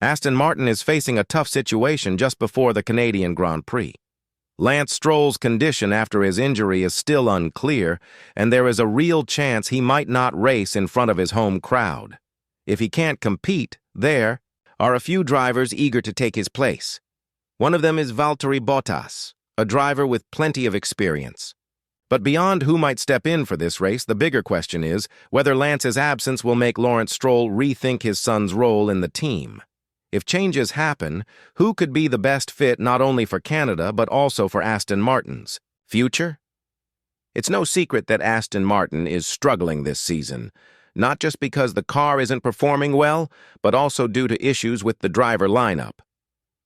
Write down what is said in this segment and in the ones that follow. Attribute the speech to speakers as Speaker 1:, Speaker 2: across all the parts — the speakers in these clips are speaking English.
Speaker 1: Aston Martin is facing a tough situation just before the Canadian Grand Prix. Lance Stroll's condition after his injury is still unclear, and there is a real chance he might not race in front of his home crowd. If he can't compete, there are a few drivers eager to take his place. One of them is Valtteri Bottas, a driver with plenty of experience. But beyond who might step in for this race, the bigger question is whether Lance's absence will make Lawrence Stroll rethink his son's role in the team. If changes happen, who could be the best fit not only for Canada but also for Aston Martin's future? It's no secret that Aston Martin is struggling this season, not just because the car isn't performing well, but also due to issues with the driver lineup.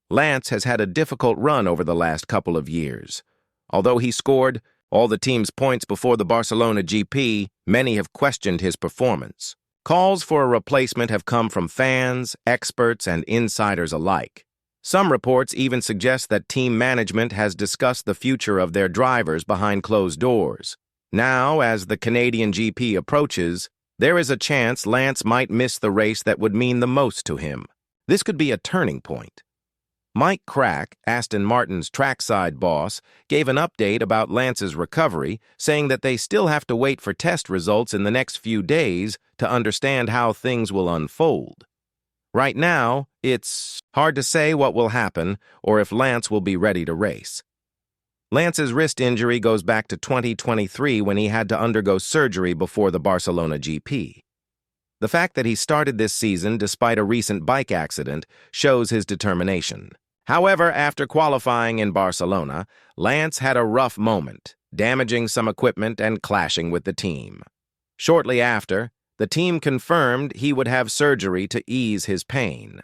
Speaker 1: Lance has had a difficult run over the last couple of years. Although he scored all the team's points before the Barcelona GP, many have questioned his performance. Calls for a replacement have come from fans, experts, and insiders alike. Some reports even suggest that team management has discussed the future of their drivers behind closed doors. Now, as the Canadian GP approaches, there is a chance Lance might miss the race that would mean the most to him. This could be a turning point. Mike Crack, Aston Martin's trackside boss, gave an update about Lance's recovery, saying that they still have to wait for test results in the next few days to understand how things will unfold. Right now, it's hard to say what will happen or if Lance will be ready to race. Lance's wrist injury goes back to 2023 when he had to undergo surgery before the Barcelona GP. The fact that he started this season despite a recent bike accident shows his determination. However, after qualifying in Barcelona, Lance had a rough moment, damaging some equipment and clashing with the team. Shortly after, the team confirmed he would have surgery to ease his pain.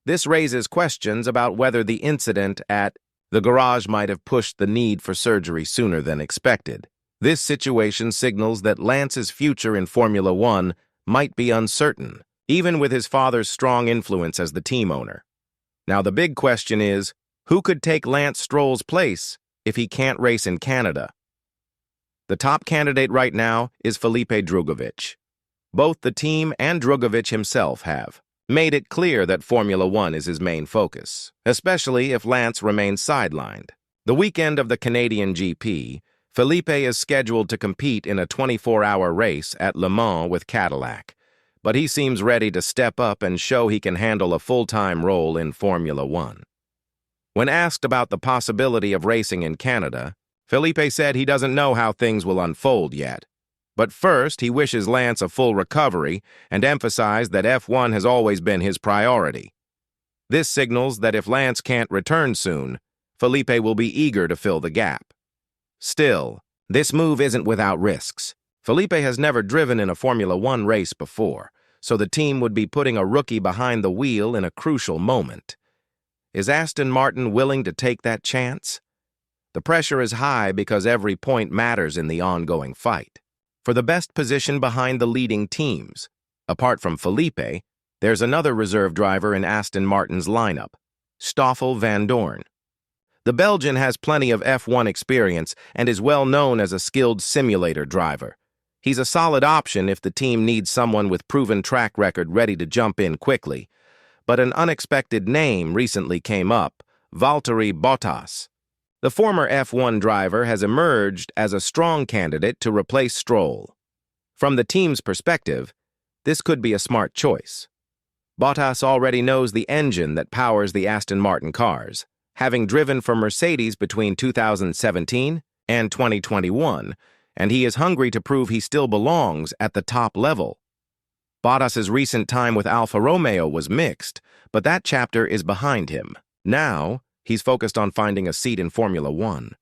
Speaker 1: This raises questions about whether the incident at the garage might have pushed the need for surgery sooner than expected. This situation signals that Lance's future in Formula One might be uncertain, even with his father's strong influence as the team owner. Now the big question is, who could take Lance Stroll's place if he can't race in Canada? The top candidate right now is Felipe Drugovich. Both the team and Drugovich himself have made it clear that Formula One is his main focus, especially if Lance remains sidelined. The weekend of the Canadian GP, Felipe is scheduled to compete in a 24-hour race at Le Mans with Cadillac, but he seems ready to step up and show he can handle a full-time role in Formula One. When asked about the possibility of racing in Canada, Felipe said he doesn't know how things will unfold yet. But first, he wishes Lance a full recovery and emphasized that F1 has always been his priority. This signals that if Lance can't return soon, Felipe will be eager to fill the gap. Still, this move isn't without risks. Felipe has never driven in a Formula One race before, so the team would be putting a rookie behind the wheel in a crucial moment. Is Aston Martin willing to take that chance? The pressure is high because every point matters in the ongoing fight. For the best position behind the leading teams, apart from Felipe, there's another reserve driver in Aston Martin's lineup, Stoffel van Dorn. The Belgian has plenty of F1 experience and is well known as a skilled simulator driver. He's a solid option if the team needs someone with proven track record ready to jump in quickly. But an unexpected name recently came up, Valtteri Bottas. The former F1 driver has emerged as a strong candidate to replace Stroll. From the team's perspective, this could be a smart choice. Bottas already knows the engine that powers the Aston Martin cars, having driven for Mercedes between 2017 and 2021, and he is hungry to prove he still belongs at the top level. Bottas's recent time with Alfa Romeo was mixed, but that chapter is behind him. Now, he's focused on finding a seat in Formula One.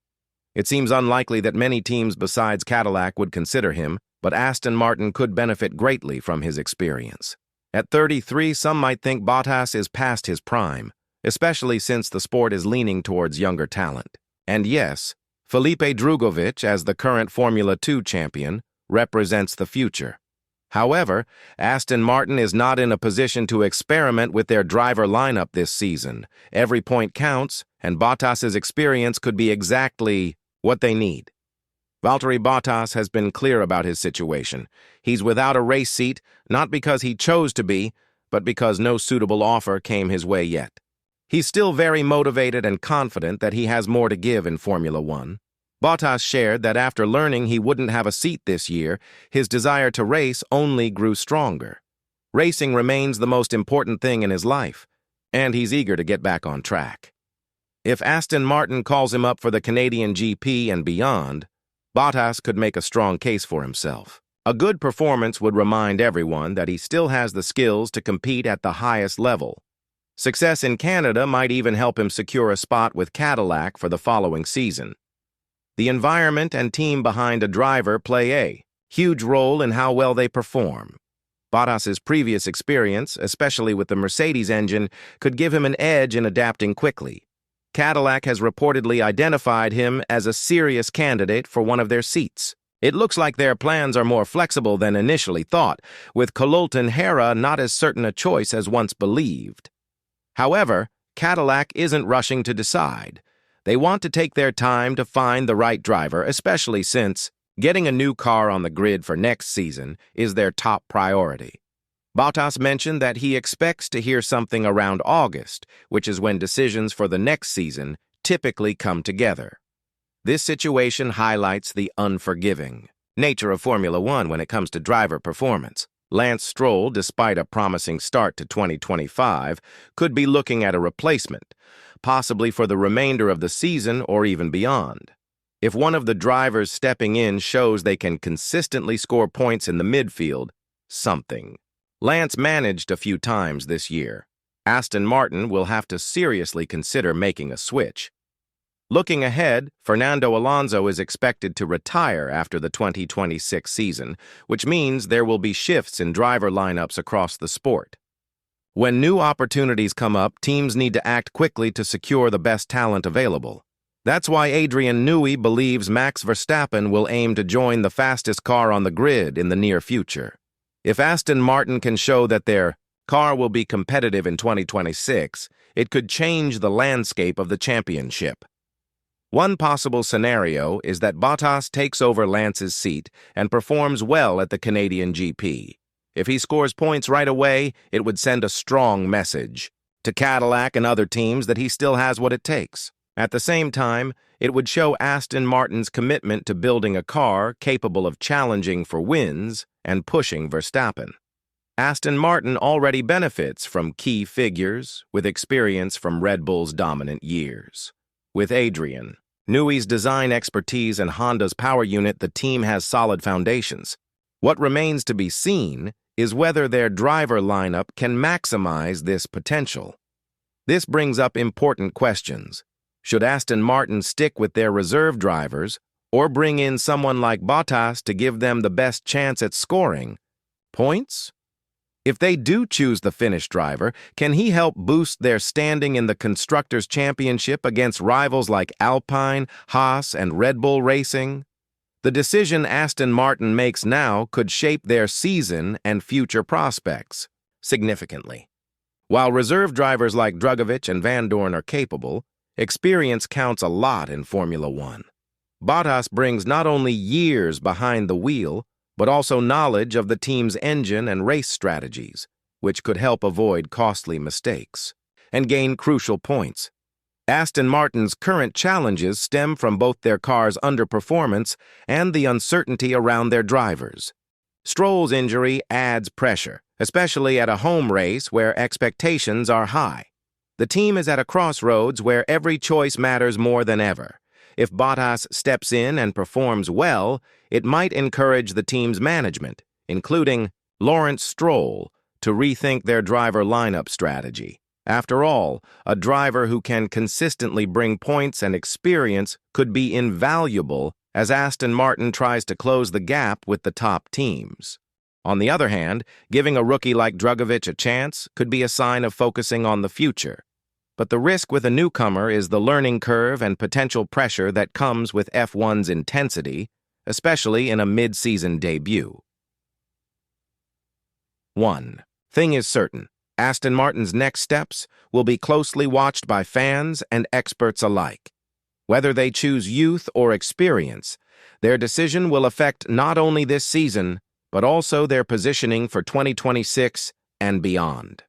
Speaker 1: It seems unlikely that many teams besides Cadillac would consider him, but Aston Martin could benefit greatly from his experience. At 33, some might think Bottas is past his prime, especially since the sport is leaning towards younger talent. And yes, Felipe Drugovich, as the current Formula 2 champion, represents the future. However, Aston Martin is not in a position to experiment with their driver lineup this season. Every point counts, and Bottas's experience could be exactly what they need. Valtteri Bottas has been clear about his situation. He's without a race seat, not because he chose to be, but because no suitable offer came his way yet. He's still very motivated and confident that he has more to give in Formula One. Bottas shared that after learning he wouldn't have a seat this year, his desire to race only grew stronger. Racing remains the most important thing in his life, and he's eager to get back on track. If Aston Martin calls him up for the Canadian GP and beyond, Bottas could make a strong case for himself. A good performance would remind everyone that he still has the skills to compete at the highest level. Success in Canada might even help him secure a spot with Cadillac for the following season. The environment and team behind a driver play a huge role in how well they perform. Bottas's previous experience, especially with the Mercedes engine, could give him an edge in adapting quickly. Cadillac has reportedly identified him as a serious candidate for one of their seats. It looks like their plans are more flexible than initially thought, with Colton Herta not as certain a choice as once believed. However, Cadillac isn't rushing to decide. They want to take their time to find the right driver, especially since getting a new car on the grid for next season is their top priority. Bottas mentioned that he expects to hear something around August, which is when decisions for the next season typically come together. This situation highlights the unforgiving nature of Formula One when it comes to driver performance. Lance Stroll, despite a promising start to 2025, could be looking at a replacement, possibly for the remainder of the season or even beyond. If one of the drivers stepping in shows they can consistently score points in the midfield, something. Lance managed a few times this year. Aston Martin will have to seriously consider making a switch. Looking ahead, Fernando Alonso is expected to retire after the 2026 season, which means there will be shifts in driver lineups across the sport. When new opportunities come up, teams need to act quickly to secure the best talent available. That's why Adrian Newey believes Max Verstappen will aim to join the fastest car on the grid in the near future. If Aston Martin can show that their car will be competitive in 2026, it could change the landscape of the championship. One possible scenario is that Bottas takes over Lance's seat and performs well at the Canadian GP. If he scores points right away, it would send a strong message to Cadillac and other teams that he still has what it takes. At the same time, it would show Aston Martin's commitment to building a car capable of challenging for wins and pushing Verstappen. Aston Martin already benefits from key figures with experience from Red Bull's dominant years. With Adrian Newey's design expertise and Honda's power unit, the team has solid foundations. What remains to be seen is whether their driver lineup can maximize this potential. This brings up important questions. Should Aston Martin stick with their reserve drivers or bring in someone like Bottas to give them the best chance at scoring points? If they do choose the Finnish driver, can he help boost their standing in the Constructors' Championship against rivals like Alpine, Haas, and Red Bull Racing? The decision Aston Martin makes now could shape their season and future prospects significantly. While reserve drivers like Drugovich and Van Dorn are capable, experience counts a lot in Formula One. Bottas brings not only years behind the wheel, but also knowledge of the team's engine and race strategies, which could help avoid costly mistakes and gain crucial points. Aston Martin's current challenges stem from both their car's underperformance and the uncertainty around their drivers. Stroll's injury adds pressure, especially at a home race where expectations are high. The team is at a crossroads where every choice matters more than ever. If Bottas steps in and performs well, it might encourage the team's management, including Lawrence Stroll, to rethink their driver lineup strategy. After all, a driver who can consistently bring points and experience could be invaluable as Aston Martin tries to close the gap with the top teams. On the other hand, giving a rookie like Drugovich a chance could be a sign of focusing on the future. But the risk with a newcomer is the learning curve and potential pressure that comes with F1's intensity, especially in a mid-season debut. 1 thing is certain. Aston Martin's next steps will be closely watched by fans and experts alike. Whether they choose youth or experience, their decision will affect not only this season, but also their positioning for 2026 and beyond.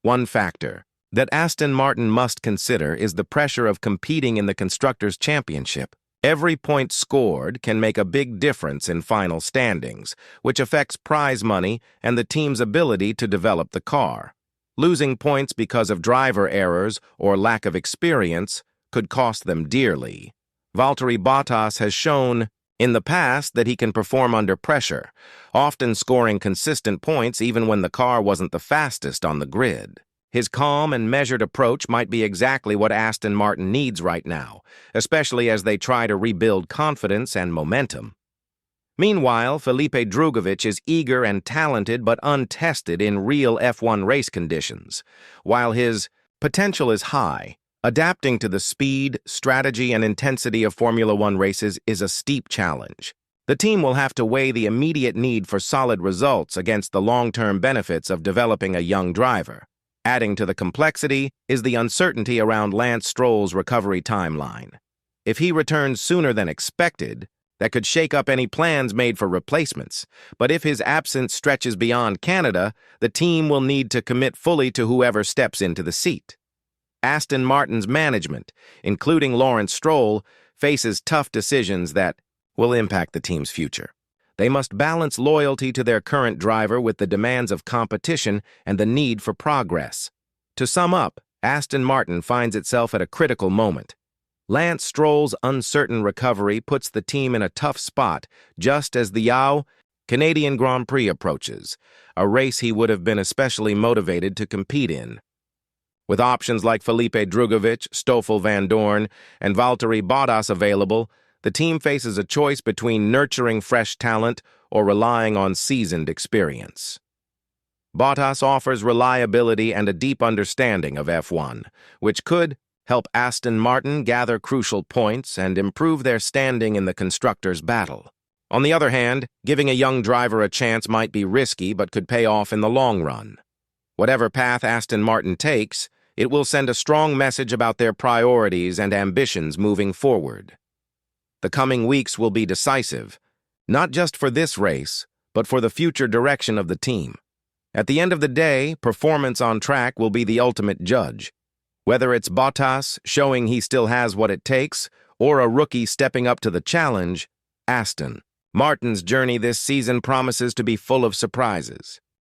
Speaker 1: One factor that Aston Martin must consider is the pressure of competing in the Constructors' Championship. Every point scored can make a big difference in final standings, which affects prize money and the team's ability to develop the car. Losing points because of driver errors or lack of experience could cost them dearly. Valtteri Bottas has shown in the past that he can perform under pressure, often scoring consistent points even when the car wasn't the fastest on the grid. His calm and measured approach might be exactly what Aston Martin needs right now, especially as they try to rebuild confidence and momentum. Meanwhile, Felipe Drugovich is eager and talented but untested in real F1 race conditions. While his potential is high, adapting to the speed, strategy, and intensity of Formula One races is a steep challenge. The team will have to weigh the immediate need for solid results against the long-term benefits of developing a young driver. Adding to the complexity is the uncertainty around Lance Stroll's recovery timeline. If he returns sooner than expected, that could shake up any plans made for replacements. But if his absence stretches beyond Canada, the team will need to commit fully to whoever steps into the seat. Aston Martin's management, including Lawrence Stroll, faces tough decisions that will impact the team's future. They must balance loyalty to their current driver with the demands of competition and the need for progress. To sum up, Aston Martin finds itself at a critical moment. Lance Stroll's uncertain recovery puts the team in a tough spot just as the Canadian Grand Prix approaches, a race he would have been especially motivated to compete in. With options like Felipe Drugovich, Stoffel Van Dorn, and Valtteri Bottas available, the team faces a choice between nurturing fresh talent or relying on seasoned experience. Bottas offers reliability and a deep understanding of F1, which could help Aston Martin gather crucial points and improve their standing in the constructors' battle. On the other hand, giving a young driver a chance might be risky but could pay off in the long run. Whatever path Aston Martin takes, it will send a strong message about their priorities and ambitions moving forward. The coming weeks will be decisive, not just for this race, but for the future direction of the team. At the end of the day, performance on track will be the ultimate judge. Whether it's Bottas showing he still has what it takes, or a rookie stepping up to the challenge, Aston Martin's journey this season promises to be full of surprises.